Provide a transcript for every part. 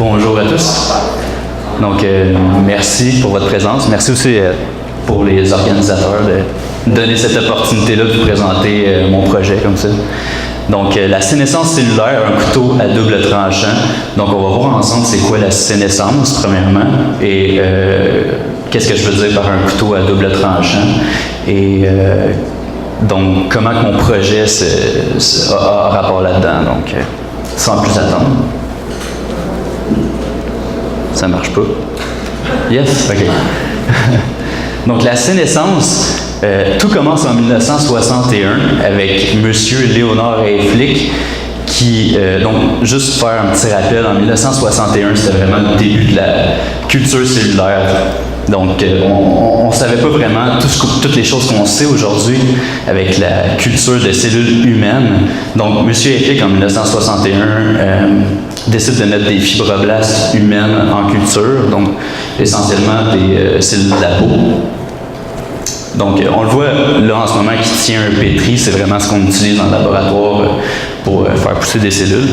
Bonjour à tous. Donc, merci pour votre présence. Merci aussi pour les organisateurs de donner cette opportunité-là de vous présenter mon projet comme ça. Donc, la sénescence cellulaire, un couteau à double tranchant. Donc, on va voir ensemble c'est quoi la sénescence, premièrement, et qu'est-ce que je veux dire par un couteau à double tranchant. Et donc, comment que mon projet a rapport là-dedans. Donc, sans plus attendre. Ça marche pas. Yes? OK. Donc, la sénescence, tout commence en 1961 avec M. Léonard Hayflick qui, donc, juste faire un petit rappel, en 1961, c'était vraiment le début de la culture cellulaire. Donc, on ne savait pas vraiment toutes les choses qu'on sait aujourd'hui avec la culture de cellules humaines. Donc, M. Hayflick, en 1961, décide de mettre des fibroblastes humaines en culture, donc essentiellement des cellules de la peau. Donc, on le voit là en ce moment qui tient un pétri, c'est vraiment ce qu'on utilise dans le laboratoire pour faire pousser des cellules.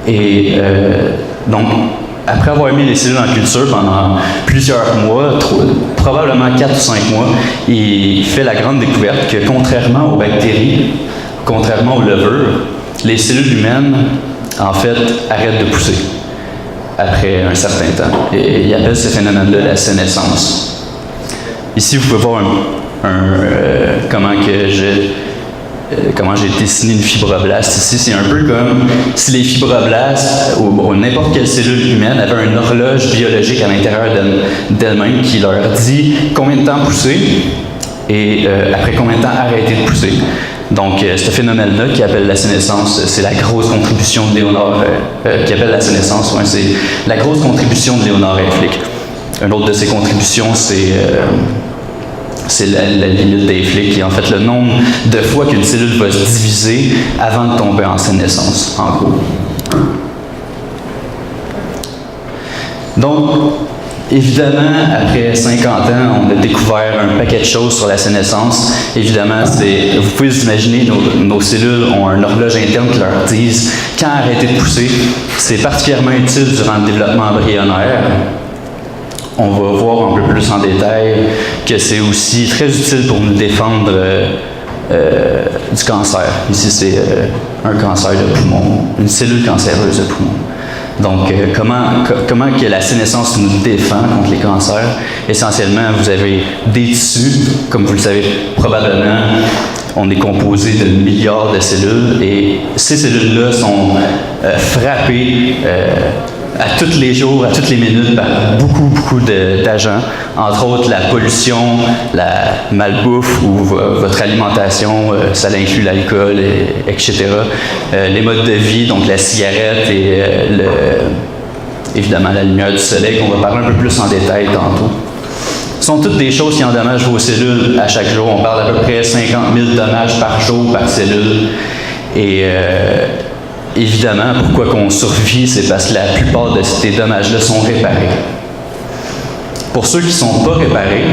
Et donc, après avoir mis les cellules en culture pendant plusieurs mois, probablement 4 ou 5 mois, il fait la grande découverte que contrairement aux bactéries, contrairement aux levures, les cellules humaines, en fait, arrêtent de pousser après un certain temps. Et il appelle ce phénomène-là la sénescence. Ici, vous pouvez voir comment j'ai dessiné une fibroblaste. Ici, c'est un peu comme si les fibroblastes ou n'importe quelle cellule humaine avait une horloge biologique à l'intérieur d'elle-même qui leur dit combien de temps pousser et après combien de temps arrêter de pousser. Donc, ce phénomène-là qui appelle la sénescence, c'est la grosse contribution de Léonard, qui appelle la sénescence, ouais, c'est la grosse contribution de Léonard Hayflick. Une autre de ses contributions, c'est la limite d'Hayflick, qui est en fait le nombre de fois qu'une cellule va se diviser avant de tomber en sénescence, en gros. Donc, évidemment, après 50 ans, on a découvert un paquet de choses sur la sénescence. Évidemment, vous pouvez vous imaginer, nos cellules ont une horloge interne qui leur disent quand arrêter de pousser. C'est particulièrement utile durant le développement embryonnaire. On va voir un peu plus en détail que c'est aussi très utile pour nous défendre du cancer. Ici, c'est un cancer de poumon, une cellule cancéreuse de poumon. Donc, comment que la sénescence nous défend contre les cancers? Essentiellement, vous avez des tissus, comme vous le savez probablement, on est composé de milliards de cellules et ces cellules-là sont frappées à tous les jours, à toutes les minutes par beaucoup d'agents, entre autres la pollution, la malbouffe ou votre alimentation, ça inclut l'alcool, etc. Les modes de vie, donc la cigarette et évidemment la lumière du soleil, qu'on va parler un peu plus en détail tantôt. Ce sont toutes des choses qui endommagent vos cellules à chaque jour. On parle d'à peu près 50 000 dommages par jour par cellule. Et évidemment, pourquoi qu'on survit, c'est parce que la plupart de ces dommages-là sont réparés. Pour ceux qui ne sont pas réparés,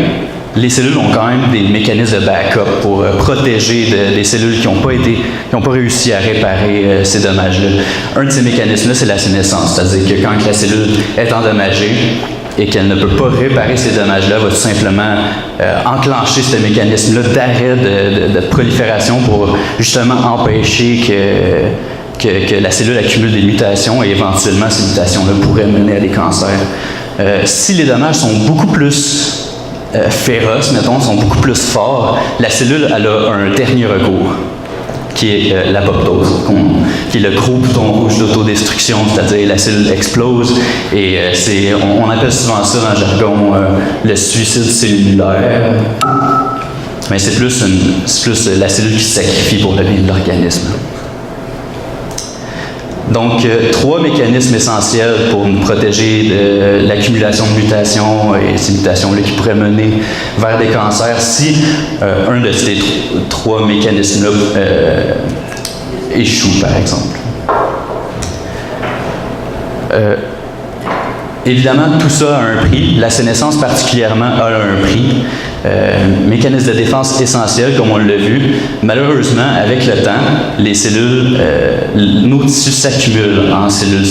les cellules ont quand même des mécanismes de backup pour protéger des cellules qui n'ont pas réussi à réparer ces dommages-là. Un de ces mécanismes-là, c'est la sénescence, c'est-à-dire que quand la cellule est endommagée et qu'elle ne peut pas réparer ces dommages-là, elle va tout simplement enclencher ce mécanisme-là d'arrêt de prolifération pour justement empêcher que la cellule accumule des mutations et éventuellement ces mutations-là pourraient mener à des cancers. Si les dommages sont beaucoup plus féroces, mettons, sont beaucoup plus forts, la cellule elle a un dernier recours, qui est l'apoptose, qui est le gros bouton rouge d'autodestruction, c'est-à-dire la cellule explose et on appelle souvent ça dans le jargon le suicide cellulaire. Mais c'est plus la cellule qui se sacrifie pour le bien de l'organisme. Donc, 3 mécanismes essentiels pour nous protéger de l'accumulation de mutations et ces mutations-là qui pourraient mener vers des cancers si un de ces 3 mécanismes-là échoue, par exemple. Évidemment, tout ça a un prix. La sénescence particulièrement a un prix. mécanisme de défense essentiel, comme on l'a vu. Malheureusement, avec le temps, les cellules, nos tissus s'accumulent en cellules,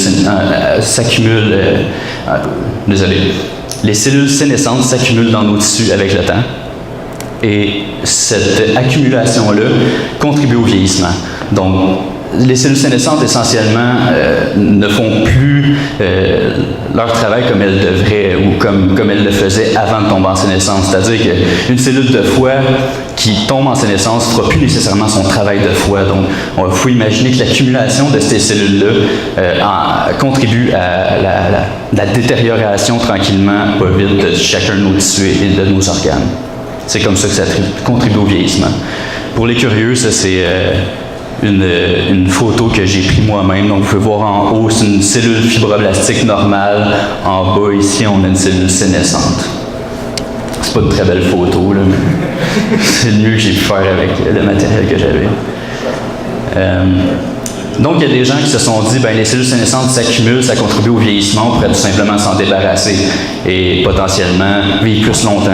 les cellules sénescentes s'accumulent dans nos tissus avec le temps. Et cette accumulation-là contribue au vieillissement. Donc, les cellules sénescentes, essentiellement, ne font plus leur travail comme elles devraient ou comme elles le faisaient avant de tomber en sénescence. C'est-à-dire qu'une cellule de foie qui tombe en sénescence ne fera plus nécessairement son travail de foie. Donc, il faut imaginer que l'accumulation de ces cellules-là contribue à la détérioration tranquillement, pas vite, de chacun de nos tissus et de nos organes. C'est comme ça que ça contribue au vieillissement. Pour les curieux, ça c'est une photo que j'ai prise moi-même. Donc, vous pouvez voir en haut, c'est une cellule fibroblastique normale. En bas, ici, on a une cellule sénescente. C'est pas une très belle photo, là, mais c'est le mieux que j'ai pu faire avec le matériel que j'avais. Donc, il y a des gens qui se sont dit, les cellules sénescentes s'accumulent, ça contribue au vieillissement, on pourrait tout simplement s'en débarrasser et potentiellement vivre plus longtemps.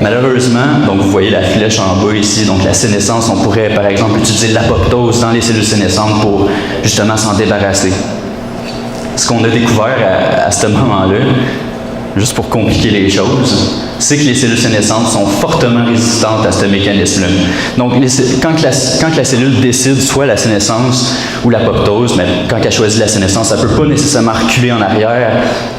Malheureusement, donc vous voyez la flèche en bas ici, donc la sénescence, on pourrait par exemple utiliser l'apoptose dans les cellules sénescentes pour justement s'en débarrasser. Ce qu'on a découvert à ce moment-là, juste pour compliquer les choses, c'est que les cellules sénescentes sont fortement résistantes à ce mécanisme-là. Donc, quand la cellule décide soit la sénescence ou l'apoptose, mais quand elle choisit la sénescence, elle ne peut pas nécessairement reculer en arrière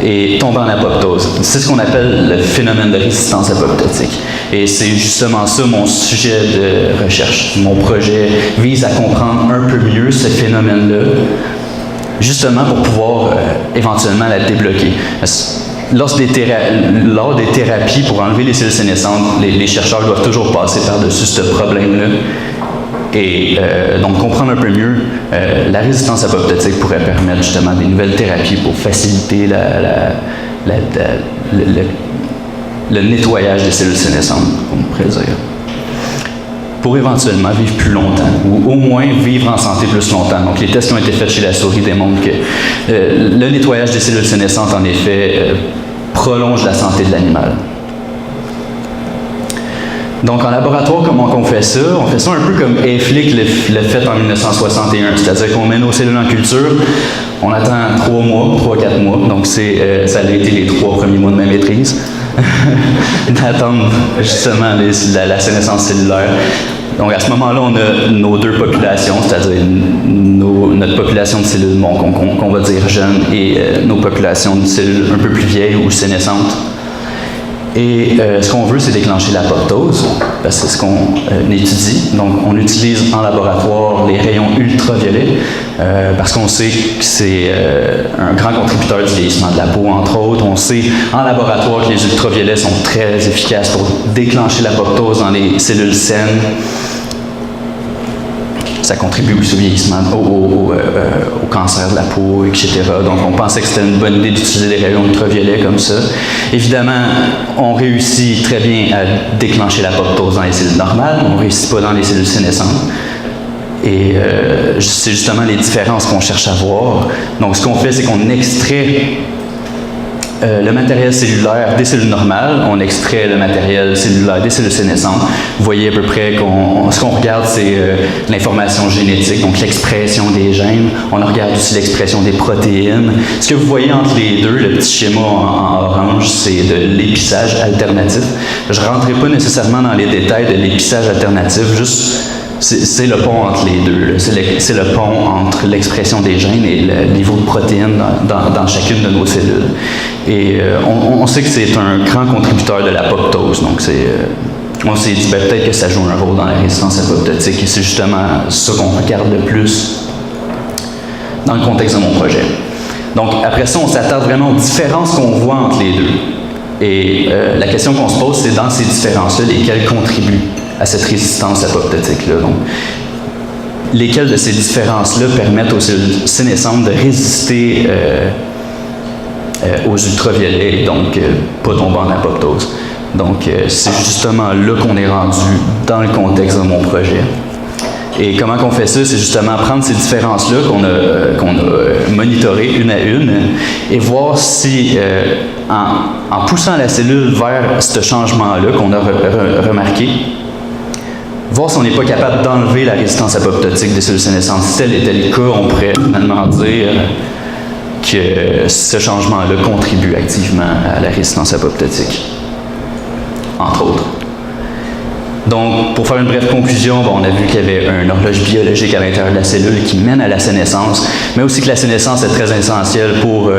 et tomber en apoptose. C'est ce qu'on appelle le phénomène de résistance apoptotique. Et c'est justement ça mon sujet de recherche. Mon projet vise à comprendre un peu mieux ce phénomène-là, justement pour pouvoir éventuellement la débloquer. Lors des thérapies pour enlever les cellules sénescentes, les chercheurs doivent toujours passer par-dessus ce problème-là. Et donc, comprendre un peu mieux la résistance apoptotique pourrait permettre justement des nouvelles thérapies pour faciliter le nettoyage des cellules sénescentes, on pourrait dire. Pour éventuellement vivre plus longtemps, ou au moins vivre en santé plus longtemps. Donc, les tests qui ont été faits chez la souris démontrent que le nettoyage des cellules sénescentes, en effet, prolonge la santé de l'animal. Donc, en laboratoire, comment on fait ça? On fait ça un peu comme Hayflick l'a fait en 1961, c'est-à-dire qu'on met nos cellules en culture, on attend 3-4 mois, donc ça a été les 3 premiers mois de ma maîtrise, d'attendre justement la sénescence cellulaire. Donc, à ce moment-là, on a nos 2 populations, c'est-à-dire notre population de cellules qu'on va dire jeunes et nos populations de cellules un peu plus vieilles ou sénescentes. Et ce qu'on veut, c'est déclencher l'apoptose, parce que c'est ce qu'on étudie. Donc, on utilise en laboratoire les rayons ultraviolets, parce qu'on sait que c'est un grand contributeur du vieillissement de la peau, entre autres. On sait en laboratoire que les ultraviolets sont très efficaces pour déclencher l'apoptose dans les cellules saines. Ça contribue aussi au vieillissement, au cancer de la peau, etc. Donc, on pensait que c'était une bonne idée d'utiliser des rayons ultraviolets comme ça. Évidemment, on réussit très bien à déclencher l'apoptose dans les cellules normales, on ne réussit pas dans les cellules sénescentes. Et c'est justement les différences qu'on cherche à voir. Donc, ce qu'on fait, c'est qu'on extrait le matériel cellulaire des cellules normales, on extrait le matériel cellulaire des cellules sénescentes. Vous voyez à peu près ce qu'on regarde, c'est l'information génétique, donc l'expression des gènes. On regarde aussi l'expression des protéines. Ce que vous voyez entre les deux, le petit schéma en orange, c'est de l'épissage alternatif. Je ne rentrerai pas nécessairement dans les détails de l'épissage alternatif, juste c'est le pont entre les deux. C'est le pont entre l'expression des gènes et le niveau de protéines dans chacune de nos cellules. Et on sait que c'est un grand contributeur de l'apoptose. Donc, on s'est dit peut-être que ça joue un rôle dans la résistance apoptotique. Et c'est justement ça qu'on regarde le plus dans le contexte de mon projet. Donc, après ça, on s'attarde vraiment aux différences qu'on voit entre les deux. Et la question qu'on se pose, c'est dans ces différences-là, lesquelles contribuent à cette résistance apoptotique-là. Donc, lesquelles de ces différences-là permettent aux cellules sénescentes de résister aux ultraviolets et donc pas tomber en apoptose. Donc, c'est justement là qu'on est rendu dans le contexte de mon projet. Et comment qu'on fait ça? C'est justement prendre ces différences-là qu'on a monitorées une à une et voir si, en poussant la cellule vers ce changement-là qu'on a remarqué, voir si on n'est pas capable d'enlever la résistance apoptotique des cellules sénescentes. Si tel était le cas, on pourrait finalement dire que ce changement-là contribue activement à la résistance apoptotique, entre autres. Donc, pour faire une brève conclusion, on a vu qu'il y avait une horloge biologique à l'intérieur de la cellule qui mène à la sénescence, mais aussi que la sénescence est très essentielle pour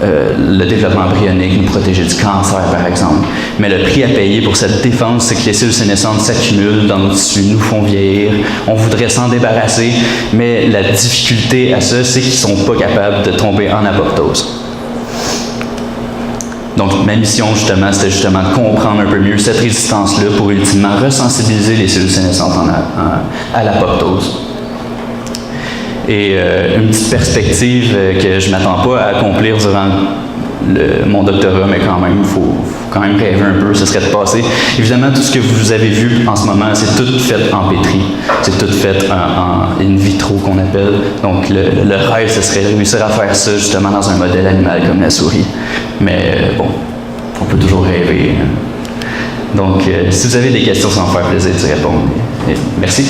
le développement embryonique, nous protéger du cancer, par exemple. Mais le prix à payer pour cette défense, c'est que les cellules sénescentes s'accumulent dans nos tissus, nous font vieillir. On voudrait s'en débarrasser, mais la difficulté à ça, c'est qu'ils ne sont pas capables de tomber en apoptose. Donc, ma mission, justement, c'était justement de comprendre un peu mieux cette résistance-là pour ultimement resensibiliser les cellules sénescentes à l'apoptose. Et une petite perspective que je ne m'attends pas à accomplir durant mon doctorat, mais quand même, il faut quand même rêver un peu, ce serait de passer. Évidemment, tout ce que vous avez vu en ce moment, c'est tout fait en pétri, c'est tout fait en in vitro qu'on appelle. Donc le rêve, ce serait de réussir à faire ça justement dans un modèle animal comme la souris. Mais bon, on peut toujours rêver. Donc, si vous avez des questions, ça va me faire plaisir d'y répondre. Et merci.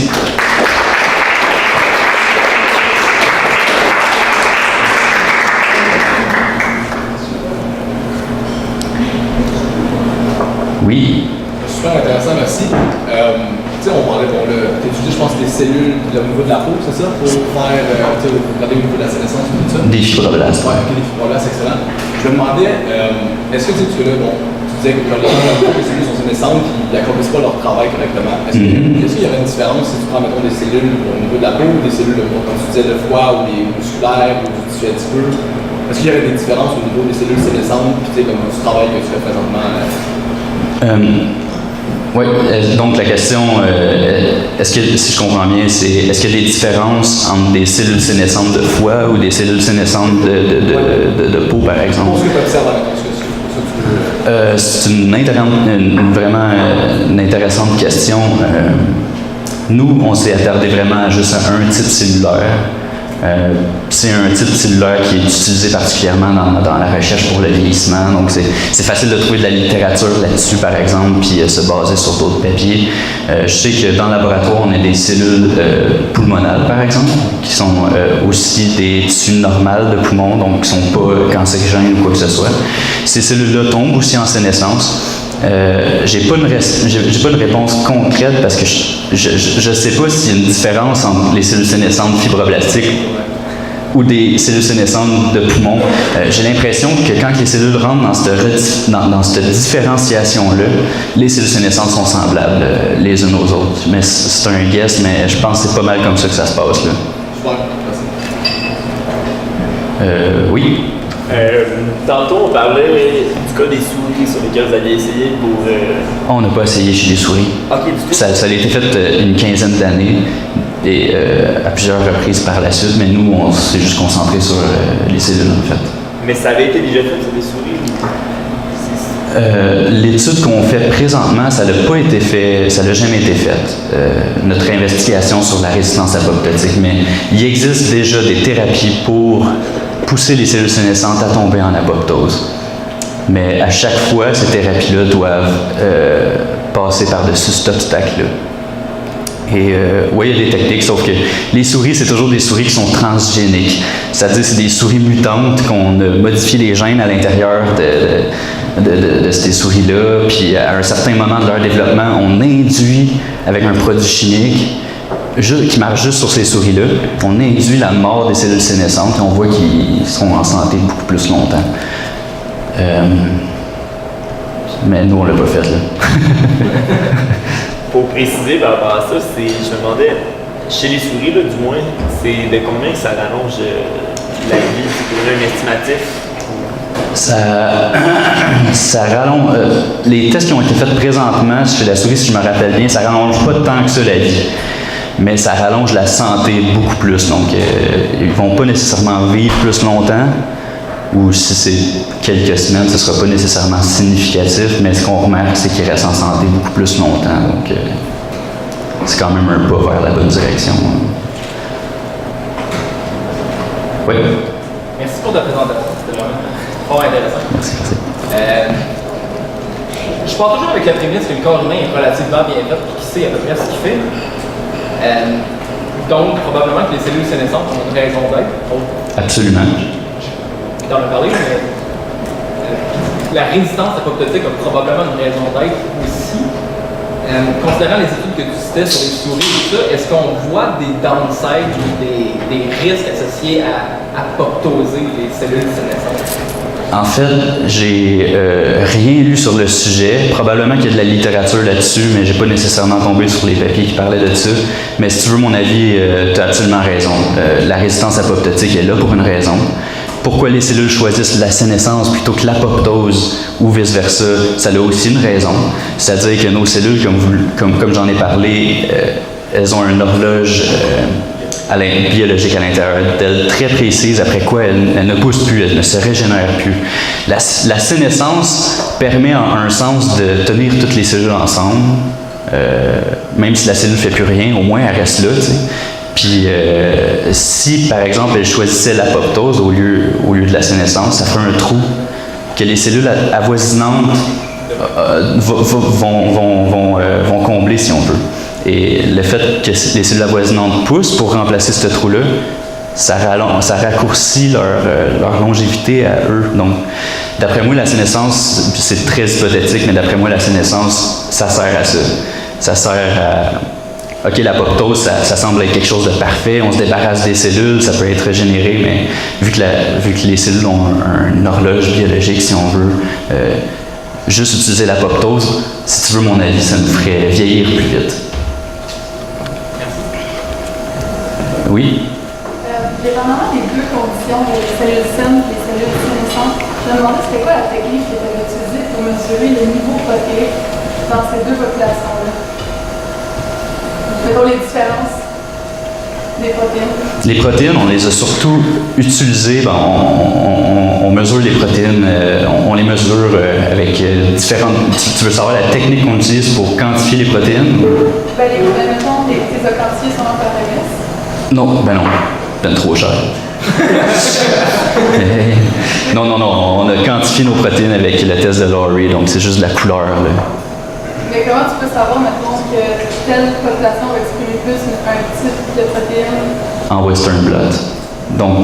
Oui. Super intéressant, merci. Tu sais, on parlait, tu étudies, je pense, des cellules au niveau de la peau, c'est ça? Pour faire, regarder au niveau de la sénescence ou tout ça? Des fibroblastes. Oui, ok, des fibroblastes, excellent. Je me demandais, est-ce que tu disais que quand les cellules sont sénescentes, ils n'accomplissent pas leur travail correctement. Est-ce qu'il y aurait une différence si tu prends, mettons, des cellules au niveau de la peau ou des cellules, comme tu disais, le foie ou des musculaires ou du tissu adipeux? Est-ce qu'il y aurait des différences au niveau des cellules sénescentes, puis tu sais, comme du travail que tu fais présentement? Oui, donc la question, est-ce que, si je comprends bien, c'est est-ce qu'il y a des différences entre des cellules sénescentes de foie ou des cellules sénescentes de peau, par exemple? C'est vraiment une intéressante question. Nous, on s'est attardé vraiment à juste un type cellulaire. C'est un type cellulaire qui est utilisé particulièrement dans la recherche pour le vieillissement. Donc, c'est facile de trouver de la littérature là-dessus, par exemple, puis se baser sur d'autres papiers. Je sais que dans le laboratoire, on a des cellules pulmonales, par exemple, qui sont aussi des tissus normaux de poumon, donc qui ne sont pas cancérigènes ou quoi que ce soit. Ces cellules-là tombent aussi en sénescence. J'ai pas une réponse concrète parce que je sais pas s'il y a une différence entre les cellules sénescentes fibroblastiques ou des cellules sénescentes de poumon. J'ai l'impression que quand les cellules rentrent dans cette différenciation-là, les cellules sénescentes sont semblables les unes aux autres. Mais c'est un guess, mais je pense que c'est pas mal comme ça que ça se passe là. Oui. Tantôt, on parlait du cas des souris sur lesquelles vous aviez essayé pour... On n'a pas essayé chez les souris. OK, du tout. Ça a été fait une quinzaine d'années et à plusieurs reprises par la suite, mais nous, on s'est juste concentré sur les cellules, en fait. Mais ça avait été déjà fait sur des souris? L'étude qu'on fait présentement, ça n'a pas été fait, ça n'a jamais été fait, notre investigation sur la résistance apoptotique, mais il existe déjà des thérapies pour pousser les cellules sénescentes à tomber en apoptose. Mais à chaque fois, ces thérapies-là doivent passer par-dessus cet obstacle-là. Et oui, il y a des techniques, sauf que les souris, c'est toujours des souris qui sont transgéniques. C'est-à-dire que c'est des souris mutantes qu'on a modifié les gènes à l'intérieur de ces souris-là. Puis à un certain moment de leur développement, on induit avec un produit chimique qui marche juste sur ces souris-là, on induit la mort des cellules sénescentes et on voit qu'ils seront en santé beaucoup plus longtemps. Mais nous, on l'a pas fait, là. Pour préciser par rapport à ça, je me demandais, chez les souris, là, du moins, c'est de combien que ça rallonge la vie? C'est un estimatif? Ça rallonge. Les tests qui ont été faits présentement chez la souris, si je me rappelle bien, ça rallonge pas tant que ça la vie. Mais ça rallonge la santé beaucoup plus. Donc, ils ne vont pas nécessairement vivre plus longtemps, ou si c'est quelques semaines, ce ne sera pas nécessairement significatif, mais ce qu'on remarque, c'est qu'ils restent en santé beaucoup plus longtemps. Donc, c'est quand même un pas vers la bonne direction. Oui. Merci pour ta présentation, c'était vraiment fort intéressant. Merci. Je pars toujours avec la prémisse que le corps humain est relativement bien fait et qu'il sait à peu près ce qu'il fait. Donc, probablement que les cellules sénescentes ont une raison d'être. Absolument. T'en as parlé, mais la résistance apoptotique a probablement une raison d'être aussi. Considérant les études que tu citais sur les souris et tout ça, est-ce qu'on voit des downsides ou des risques associés à apoptoser les cellules sénescentes? En fait, j'ai rien lu sur le sujet. Probablement qu'il y a de la littérature là-dessus, mais j'ai pas nécessairement tombé sur les papiers qui parlaient de ça. Mais si tu veux mon avis, tu as absolument raison. La résistance apoptotique est là pour une raison. Pourquoi les cellules choisissent la sénescence plutôt que l'apoptose ou vice-versa, ça a aussi une raison. C'est-à-dire que nos cellules, comme j'en ai parlé, elles ont une horloge biologique à l'intérieur d'elles très précise, après quoi elles ne poussent plus, elles ne se régénèrent plus. La sénescence permet en un sens de tenir toutes les cellules ensemble, même si la cellule ne fait plus rien, au moins elle reste là, tu sais. Puis, si, par exemple, elle choisissait l'apoptose au lieu de la sénescence, ça fait un trou que les cellules avoisinantes vont combler, si on veut. Et le fait que les cellules avoisinantes poussent pour remplacer ce trou-là, ça raccourcit leur longévité à eux. Donc, d'après moi, la sénescence, c'est très hypothétique, mais d'après moi, la sénescence, ça sert à ça. Ça sert à... OK, l'apoptose, ça semble être quelque chose de parfait, on se débarrasse des cellules, ça peut être régénéré, mais vu que les cellules ont une horloge biologique, si on veut, juste utiliser l'apoptose, si tu veux mon avis, ça nous ferait vieillir plus vite. Oui? Dépendamment des deux conditions, les cellules saines et les cellules sénescentes, je me demandais c'était quoi la technique qui était utilisée pour mesurer le niveau protéique dans ces deux populations-là. Mettons les différences des protéines. Les protéines, on les a surtout utilisées. On mesure les protéines, on les mesure avec différentes. Tu veux savoir la technique qu'on utilise pour quantifier les protéines? Mettons, tes quantifiés sont en paragraphe. Non, ben trop cher. Non, on a quantifié nos protéines avec le test de Lowry, donc c'est juste de la couleur, là. Mais comment tu peux savoir, mettons, que telle population va exprimer plus un type de protéine? En Western blot. Donc,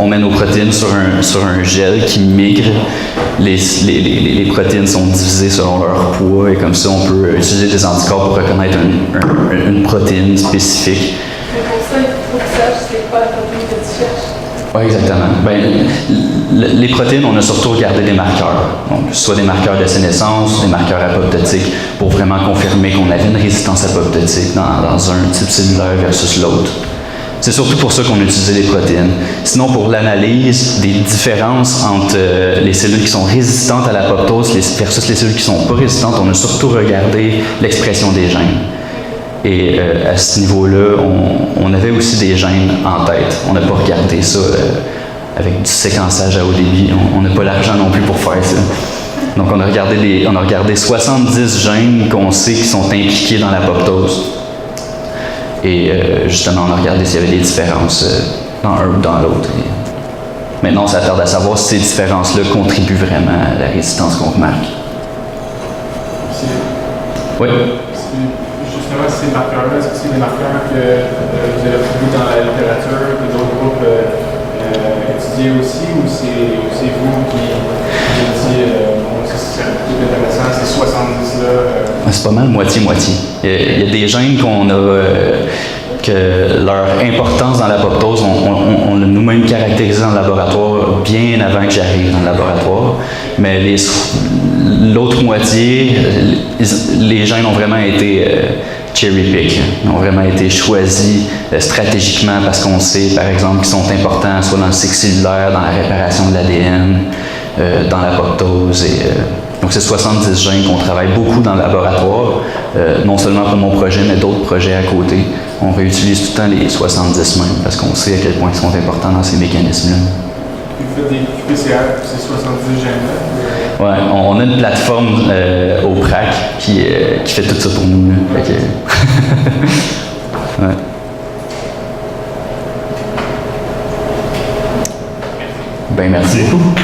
on met nos protéines sur un gel qui migre. Les protéines sont divisées selon leur poids et comme ça, on peut utiliser des anticorps pour reconnaître une protéine spécifique. Mais pour ça, il faut que tu saches c'est quoi la protéine que tu cherches. Oui, exactement. Les protéines, on a surtout regardé des marqueurs. Donc, soit des marqueurs de sénescence, des marqueurs apoptotiques, pour vraiment confirmer qu'on avait une résistance apoptotique dans un type cellulaire versus l'autre. C'est surtout pour ça qu'on a utilisé les protéines. Sinon, pour l'analyse des différences entre les cellules qui sont résistantes à l'apoptose versus les cellules qui ne sont pas résistantes, on a surtout regardé l'expression des gènes. Et à ce niveau-là, on avait aussi des gènes en tête. On n'a pas regardé ça avec du séquençage à haut débit. On n'a pas l'argent non plus pour faire ça. Donc on a regardé 70 gènes qu'on sait qui sont impliqués dans l'apoptose. Et justement, on a regardé s'il y avait des différences dans un ou dans l'autre. Maintenant, on s'attarde à savoir si ces différences-là contribuent vraiment à la résistance qu'on remarque. Oui? Justement, ces marqueurs-là, est-ce que c'est des marqueurs que vous avez trouvés dans la littérature, que d'autres groupes étudiaient aussi, ou c'est vous qui dit c'est intéressant, ces 70-là? C'est pas mal moitié-moitié. Il y a des gènes qu'on a, que leur importance dans l'apoptose, on l'a nous-mêmes caractérisé dans le laboratoire bien avant que j'arrive dans le laboratoire. Mais l'autre moitié, les gènes ont vraiment été cherry-pick, ont vraiment été choisis stratégiquement parce qu'on sait, par exemple, qu'ils sont importants soit dans le cycle cellulaire, dans la réparation de l'ADN, dans l'apoptose. Donc, c'est 70 gènes qu'on travaille beaucoup dans le laboratoire, non seulement pour mon projet, mais d'autres projets à côté. On réutilise tout le temps les 70 mêmes parce qu'on sait à quel point ils sont importants dans ces mécanismes-là. Vous faites des PCR pour ces 70 gènes-là? Ouais, on a une plateforme au PRAC qui fait tout ça pour nous. Là. Fait que... ouais. Ben, merci beaucoup.